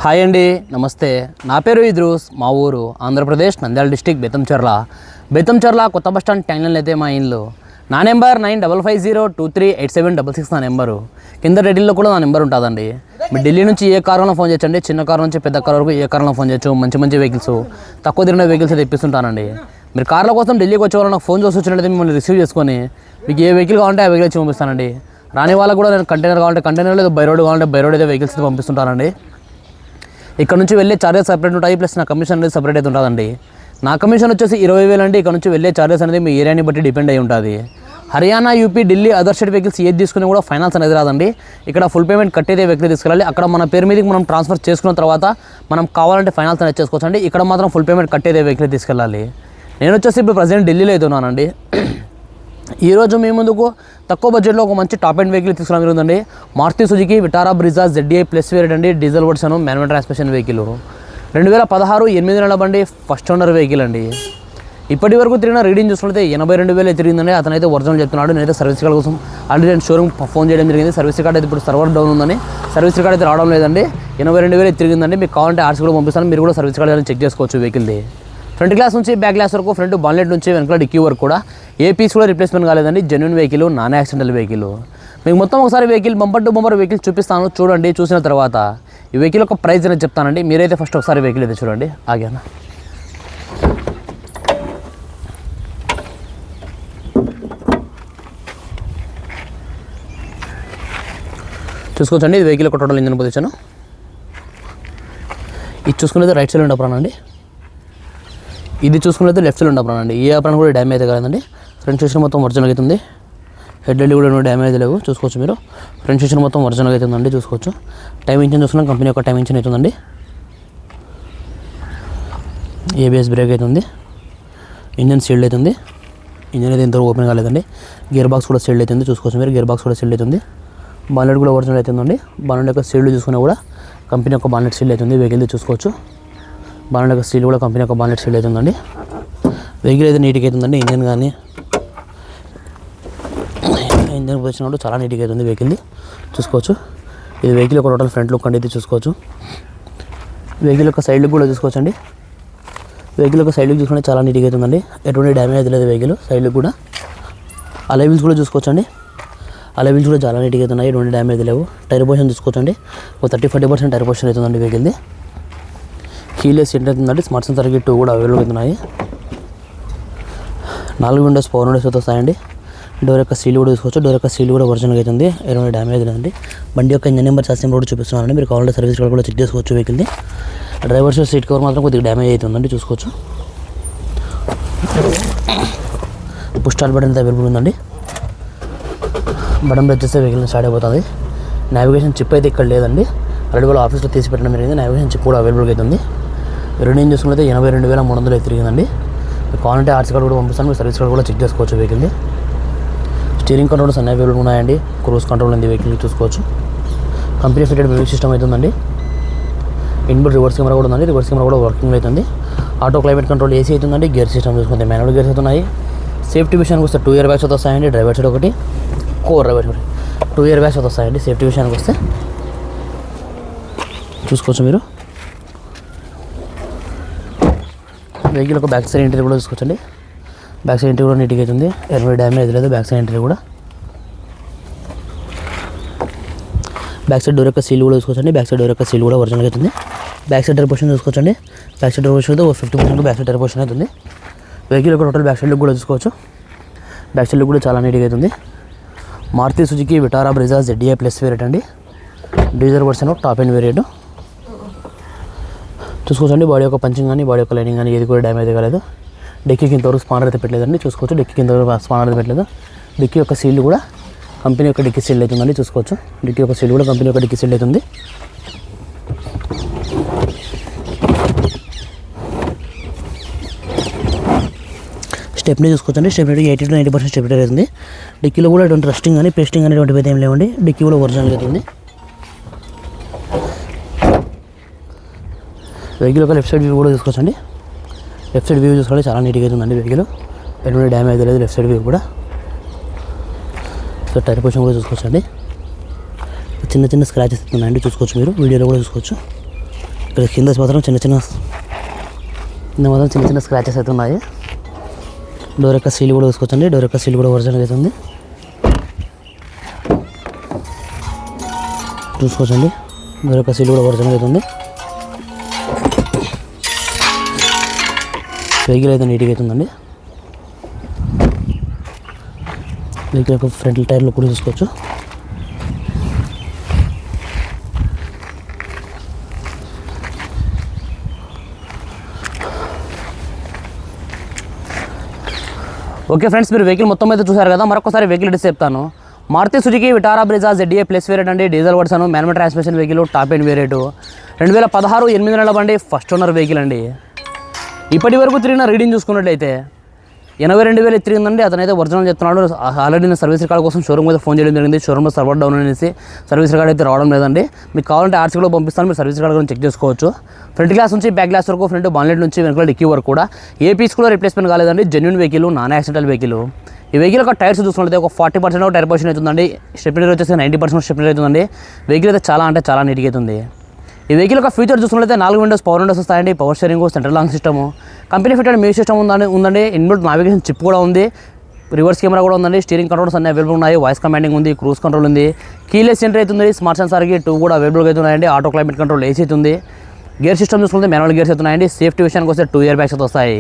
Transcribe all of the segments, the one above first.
Hi అండి, నమస్తే. నా పేరు ఇద్రూస్. మా ఊరు ఆంధ్రప్రదేశ్ నంద్యాల డిస్టిక్ బెతంచెర్ల కొత్త బస్ స్టాండ్ ట్యాంగ్లైన్ అయితే మా ఇల్లు. నా నెంబర్ 9550238766 నా నెంబరు. కింద రెడీలో కూడా నా నెంబర్ ఉంటుందండి. మీరు ఢిల్లీ నుంచి ఏ కారులో ఫోన్ చేయొచ్చండి. చిన్న కారు నుంచి పెద్ద కారు వరకు ఏ కారులో ఫోన్ చేయొచ్చు. మంచి వెహికల్స్, తక్కువ తిరిగిన వెహికల్స్ అయితే ఇప్పిస్తుంటానండి. మీరు కార్ల కోసం ఢిల్లీకి వచ్చే వాళ్ళు నాకు ఫోన్ చేసి వచ్చినట్లయితే మిమ్మల్ని రిసీవ్ చేసుకొని మీకు ఏ వెహికల్ కావాలంటే ఆ వెహికల్ పంపిస్తానండి. రాని వాళ్ళకు కూడా నేను కంటైనర్ కావాలంటే కంటైనర్, లేదు బై రోడ్ కావాలంటే బై రోడ్ అయితే వెహికల్స్ అయితే పంపిస్తుంటానండి. ఇక్కడ నుంచి వెళ్ళే చార్జెస్ సపరేట్ ఉంటాయి, ప్లస్ నా కమిషన్ అనేది సపరేట్ అయితే ఉంటుందండి. నా కమిషన్ వచ్చేసి 20,000 అండి. ఇక్కడ నుంచి వెళ్ళే చార్జెస్ అనేది మీ ఏరియాని బట్టి డిపెండ్ అయి ఉంటుంది. Haryana, UP, Delhi, other state vehicles ఏది తీసుకుని కూడా ఫైనాన్స్ అనేది రాదండి. ఇక్కడ ఫుల్ పేమెంట్ కట్టేదే వెహికల్ తీసుకెళ్ళాలి. అక్కడ మన పేరు మీదకి మనం ట్రాన్స్ఫర్ చేసుకున్న తర్వాత మనం కావాలంటే ఫైనాన్స్ అనేది చేసుకోవచ్చు అండి. ఇక్కడ మాత్రం ఫుల్ పేమెంట్ కట్టేదే వెహికల్ తీసుకెళ్ళాలి. నేను వచ్చేసి ఇప్పుడు ప్రజెంట్ ఢిల్లీలో అయితే ఉన్నానండి. ఈరోజు మీ ముందుకు తక్కువ బడ్జెట్లో ఒక మంచి టాప్ అండ్ వెహికల్ తీసుకురావడం జరుగుతుందండి. Maruti Suzuki Vitara Brezza ZDI plus variant అండి. Diesel version, manual transmission vehicle. 2016 8 నెలల బండి, ఫస్ట్ ఓనర్ వెహికల్ అండి. ఇప్పటి వరకు తిరిగిన రీడింగ్ చూసుకుంటే 82,000 తిరిగిందండి. అతనైతే ఒరిజినల్ చెప్తున్నాడు. నేనైతే సర్వీస్ కార్డ్ కోసం ఆల్రెడీ నేను షోరూమ్ ఫోన్ చేయడం జరిగింది. సర్వీస్ కార్డ్ అయితే ఇప్పుడు సర్వర్ డౌన్ ఉందని సర్వీస్ కార్డ్ అయితే రావడం లేదండి. 82,000 తిరిగిందండి. మీకు కావాలంటే ఆర్సీ కూడా పంపిస్తాను. మీరు కూడా సర్వీస్ కార్డ్ చెక్ చేసుకోవచ్చు వెహికల్ది. ఫ్రంట్ గ్లాస్ నుంచి బ్యాక్ గ్లాస్ వరకు, ఫ్రంట్ బాన్లెట్ నుంచి వెనకాల డిక్కీ వరకు కూడా ఏ పీస్ కూడా రిప్లేస్మెంట్ కాలేదండి. Genuine vehicle, non accidental vehicle. మీకు మొత్తం ఒకసారి vehicle bumper to bumper vehicle చూపిస్తాను, చూడండి. చూసిన తర్వాత ఈ వెహికల్ యొక్క ప్రైస్ అనేది చెప్తానండి. మీరైతే ఫస్ట్ ఒకసారి వెహికల్ అయితే చూడండి. ఆగానా చూసుకోవచ్చండి. ఇది వెహికల్ యొక్క టోటల్ ఇంజన్ పొజిషన్. ఇది చూసుకునేది రైట్ సైడ్ ఉండే అప్రాన్ అండి. ఇది చూసుకునేది లెఫ్ట్ సైడ్ ఉండే అప్రాన్ అండి. ఏ అప్రాన్ కూడా డ్యామేజ్ అయితే కాదండి. ఫ్రంట్ సెక్షన్ మొత్తం ఒరిజినల్ అవుతుంది. హెడ్ లైట్ కూడా డ్యామేజ్ లేవు, చూసుకోవచ్చు మీరు. ఫ్రంట్ సెక్షన్ మొత్తం ఒరిజినల్ అవుతుందండి, చూసుకోవచ్చు. టైం ఇంజిన్ చూసుకున్నాం, కంపెనీ యొక్క టైం ఇంజిన్ అవుతుందండి. ABS బ్రేక్ అవుతుంది. ఇంజన్ సీల్డ్ అవుతుంది. ఇంజన్ అయితే ఇంతవరకు ఓపెన్ కాలేదండి. గేర్ బాక్స్ కూడా సీల్డ్ అవుతుంది, చూసుకోవచ్చు మీరు. గేర్ బాక్స్ కూడా సీల్డ్ అవుతుంది. బాన్లెట్ కూడా ఒరిజినల్ అవుతుందండి. బాన్లెట్ యొక్క సీల్డ్ చూసుకున్నా కూడా కంపెనీ యొక్క బాన్లెట్ సీల్డ్ అవుతుంది. వెహికల్ చూసుకోవచ్చు. బాన్లెట్ యొక్క సీల్ కూడా కంపెనీ యొక్క బాన్లెట్ సీల్డ్ అవుతుందండి. వెహికల్ అయితే నీట్గా అవుతుందండి. ఇంజన్ కానీ ఇంజన్ పొజిషన్ కూడా చాలా నీట్గా అవుతుంది వెహికల్ది, చూసుకోవచ్చు. ఇది వెహికల్ యొక్క టోటల్ ఫ్రంట్ లుక్ అండి. ఇది చూసుకోవచ్చు. వెహికల్ యొక్క సైడ్ లుక్ కూడా చూసుకోవచ్చు అండి. వెహికల్ యొక్క సైడ్ లుక్ చూసుకుంటే చాలా నీట్గా అవుతుందండి. ఎటువంటి డ్యామేజ్ అయితే లేదు వెహికల్. సైడ్ లుక్ కూడా, అలై వీల్స్ కూడా చూసుకోవచ్చు అండి. అలై వీల్స్ కూడా చాలా నీట్గా అవుతున్నాయి, ఎటువంటి డ్యామేజ్ లేవు. టైర్ పొజిషన్ చూసుకోవచ్చు అండి. ఒక 30-40% టైర్ పొజిషన్ అవుతుందండి వెహికల్ది. కీలెస్ ఎంటర్ అవుతుందండి. స్మార్ట్ సెన్సార్ 2 కూడా అవైలబుల్ అవుతున్నాయి. 4 విండోస్ పవర్ విండోస్ అయితే వస్తాయండి. డోర్ యొక్క సీల్ కూడా చూసుకోవచ్చు. డోర్ యొక్క సీల్ కూడా ఒరిజినల్ అవుతుంది, ఎటువంటి డ్యామేజ్ లేదండి. బండి యొక్క ఇంజన్ నెంబర్ చార్జింగ్ కూడా చూపిస్తున్నానండి. మీరు కావాలంటే సర్వీస్ కూడా చెక్ చేసుకోవచ్చు వెహికల్ది. డ్రైవర్స్ సీట్ కవర్ మాత్రం కొద్దిగా డ్యామేజ్ అవుతుందండి, చూసుకోవచ్చు. పుష్ స్టార్ట్ బటన్ అయితే అవైలబుల్ ఉందండి. బటన్ ప్రెస్ చేస్తే వెహికల్ స్టార్ట్ అయిపోతుంది. నావిగేషన్ చిప్ అయితే ఇక్కడ లేదండి. ఆల్రెడీ వాళ్ళ ఆఫీస్లో తీసి పెట్టడం జరిగింది. నావిగేషన్ చిప్ కూడా అవైలబుల్ అవుతుంది. రీడింగ్ చూసుకుంటే 82,300 తిరిగిందండి. మీకు కావాలంటే ఆర్సీ కార్డ్ కూడా పంపిస్తాను. మీరు సర్వీస్ కార్డ్ కూడా చెక్ చేసుకోవచ్చు వెహికల్ది. స్టీరింగ్ కంట్రోల్స్ అన్ని అవైలబుల్ ఉన్నాయండి. క్రూజ్ కంట్రోల్ ఉంది వెహికల్, చూసుకోవచ్చు. కంపెనీ ఫిటెడ్ మ్యూజిక్ సిస్టమ్ అవుతుందండి. ఇన్బుల్ రివర్స్ కెమెరా కూడా ఉందండి. రివర్స్ కెమెరా కూడా వర్కింగ్ అవుతుంది. ఆటో క్లైమేట్ కంట్రోల్ AC అవుతుందండి. గేర్ సిస్టమ్ చూసుకుంటే మాన్యువల్ గేర్స్ అవుతున్నాయి. సేఫ్టీ విషయానికి వస్తే 2 ఇయర్ బ్యాగ్స్ అయితే వస్తాయండి. డ్రైవర్ సైడ్ ఒకటి, డ్రైవర్ 2 ఇయర్ బ్యాగ్స్ అయితే వస్తాయండి. సేఫ్టీ విషయానికి వస్తే చూసుకోవచ్చు మీరు. వెహికల్ ఒక బ్యాక్ సైడ్ ఇంటీరియర్ కూడా చూసుకోవచ్చండి. బ్యాక్ సైడ్ ఇంటీరియర్ కూడా నీట్గా అవుతుంది, ఎటువంటి డ్యామేజ్ లేదు. బ్యాక్ సైడ్ ఇంటీరియర్ కూడా, బ్యాక్ సైడ్ డోర్ యొక్క సీల్ కూడా చూసుకోవచ్చండి. బ్యాక్ సైడ్ డోర్ యొక్క సీల్ కూడా ఒరిజినల్ అవుతుంది. బ్యాక్ సైడ్ టైర్ పొజిషన్ చూసుకోవచ్చండి. బ్యాక్ సైడ్ టైర్ పొజిషన్ అయితే 50% బ్యాక్ సైడ్ టైర్ పొజిషన్ అవుతుంది. వెహికల్ యొక్క టోటల్ బ్యాక్ సైడ్ లుక్ కూడా చూసుకోవచ్చు. బ్యాక్ సైడ్ లుక్ కూడా చాలా నీట్గా అవుతుంది. Maruti Suzuki Vitara Brezza ZDI plus variant అండి. Diesel version top end variant చూసుకోవచ్చండి. బాడీ యొక్క పంచింగ్ కానీ బాడీ యొక్క లైనింగ్ కానీ ఏది కూడా డ్యామేజ్ కాలేదు. డిక్కీ ఇంతవరకు స్పానర్ అయితే పెట్టలేదండి, చూసుకోవచ్చు. డిక్కీ ఇంతవరకు స్పానర్ అయితే పెట్టలేదు. డిక్కీ యొక్క సీల్ కూడా కంపెనీ యొక్క డిక్కీ సీల్ అవుతుందండి, చూసుకోవచ్చు. డిక్కీ యొక్క సీల్ కూడా కంపెనీ యొక్క డిక్కీ సీల్ అవుతుంది. స్టెప్నీ చూసుకోవచ్చండి. స్టెప్నీ 80-90% స్టెప్నీ అవుతుంది. డిక్కీలో కూడా ఎటువంటి రస్టింగ్ కానీ పేస్టింగ్ కానీ ఎటువంటి ఏం లేవండి. డిక్కీ కూడా ఒరిజినల్ అవుతుంది. వెహికల్ యొక్క లెఫ్ట్ సైడ్ వ్యూ కూడా చూసుకోవచ్చండి. లెఫ్ట్ సైడ్ వ్యూ చూసుకోవాలి, చాలా నీట్గా అవుతుందండి వెహికల్. ఎటువంటి డ్యామేజ్ లేదు లెఫ్ట్ సైడ్ వ్యూ కూడా. సో టైర్ పొజిషన్ కూడా చూసుకోవచ్చండి. చిన్న స్క్రాచెస్ ఉన్నాయండి, చూసుకోవచ్చు మీరు. వీడియోలో కూడా చూసుకోవచ్చు. ఇక్కడ కింద మాత్రం చిన్న చిన్న స్క్రాచెస్ అయితే ఉన్నాయి. డోర్ యొక్క సీల్ కూడా చూసుకోవచ్చండి. డోర్ యొక్క సీల్ కూడా ఒరిజినల్ అవుతుంది చూసుకోవచ్చండి. డోర్ యొక్క సీల్ కూడా ఒరిజినల్ అవుతుంది. వెహికల్ అయితే నీట్గా అవుతుందండి. వెహికల్ యొక్క ఫ్రంట్ టైర్లు కూడా చూసుకోవచ్చు. ఓకే ఫ్రెండ్స్, మీరు వెహికల్ మొత్తం అయితే చూసారు కదా. మరొకసారి వెహికల్ డీటెయిల్స్ చెప్తాను. Maruti Suzuki Vitara Brezza ZDA plus variant అండి. Diesel version, manual transmission vehicle, top end variant, 2016 8 నెలల బండి, ఫస్ట్ ఓనర్ వెహికల్ అండి. ఇప్పటి వరకు తిరిగిన రీడింగ్ చూసుకున్నట్లయితే 82,000 తిరిగిందండి. అతనైతే ఒరిజినల్ చెప్తున్నాడు. ఆల్రెడీ నేను సర్వీస్ రికార్డ్ కోసం షోరూమ్ అయితే ఫోన్ చేయడం జరిగింది. షోరూమ్లో సర్వర్ డౌన్ అనేసి సర్వీస్ రికార్డ్ అయితే రావడం లేదండి. మీకు కావాలంటే ఆర్సీ కూడా పంపిస్తాను, మీరు సర్వీస్ రికార్డ్ కూడా చెక్ చేసుకోవచ్చు. ఫ్రంట్ గ్లాస్ నుంచి బ్యాక్ గ్లాస్ వరకు, ఫ్రంట్ బాన్లెట్ నుంచి వెనకాల డిక్కీ వరకు కూడా ఏ పీస్ కూడా రిప్లేస్మెంట్ కాలేదండి. Genuine vehicle, non accidental vehicle. ఈ వెహికల్ యొక్క టైర్స్ చూసుకున్నట్లయితే ఒక 40% టైర్ పొజిషన్ అవుతుందండి. స్టెప్నరీ వచ్చేసి 90% స్టెప్నరీ అవుతుందండి. వెహికల్ అయితే చాలా అంటే చాలా నీట్గా అవుతుంది. ఈ వెహికల్ యొక్క ఫీచర్ చూసుకున్నట్లయితే 4 విండోస్ పవర్ విండోస్ వస్తాయండి. Power steering, central long system, company fitted music system ఉందండి. ఇన్బిల్ట్ నావిగేషన్ చిప్ కూడా ఉంది. రివర్స్ కెమెరా కూడా ఉందండి. స్టీరింగ్ కంట్రోల్స్ అన్ని అవైలబుల్ ఉన్నాయి. వాయిస్ కమాండింగ్ ఉంది, క్రూజ్ కంట్రోల్ ఉంది, కీలెస్ ఎంట్రీ అవుతుంది. స్మార్ట్ సెన్సార్కి 2 కూడా అవైలబుల్గా అవుతున్నాయండి. ఆటో క్లైమేట్ కంట్రోల్ ఏసీ అవుతుంది. గేర్ సిస్టమ్ చూసుకుంటే మాన్యువల్ గేర్స్ అవుతున్నాయండి. సేఫ్టీ విషయానికి వస్తే 2 ఇయర్ బ్యాగ్స్ అయితే వస్తాయి.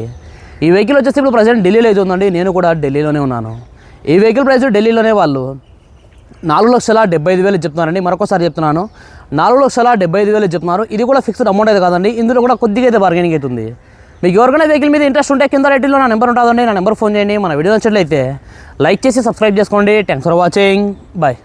ఈ వెహికల్ వచ్చేసి ఇప్పుడు ప్రజెంట్ ఢిల్లీలో అవుతుందండి. నేను కూడా ఢిల్లీలోనే ఉన్నాను. ఈ వెహికల్ ప్రైస్ ఢిల్లీలోనే వాళ్ళు 4,75,000 చెప్తున్నారండి. మరొకసారి చెప్తున్నాను, 4,75,000 చెప్తున్నారు. ఇది కూడా ఫిక్స్డ్ అమౌంట్ అయితే కాదండి. ఇందులో కూడా కొద్దిగా అయితే బార్గెనింగ్ అవుతుంది. మీకు ఎవరికైనా వెహికల్ మీద ఇంట్రెస్ట్ ఉంటే కింద రేటింగ్లో నా నెంబర్ ఉంటుందండి. నా నెంబర్ ఫోన్ చేయండి. మన వీడియో నచ్చినట్లయితే లైక్ చేసి సబ్స్క్రైబ్ చేసుకోండి. Thanks for watching. బాయ్.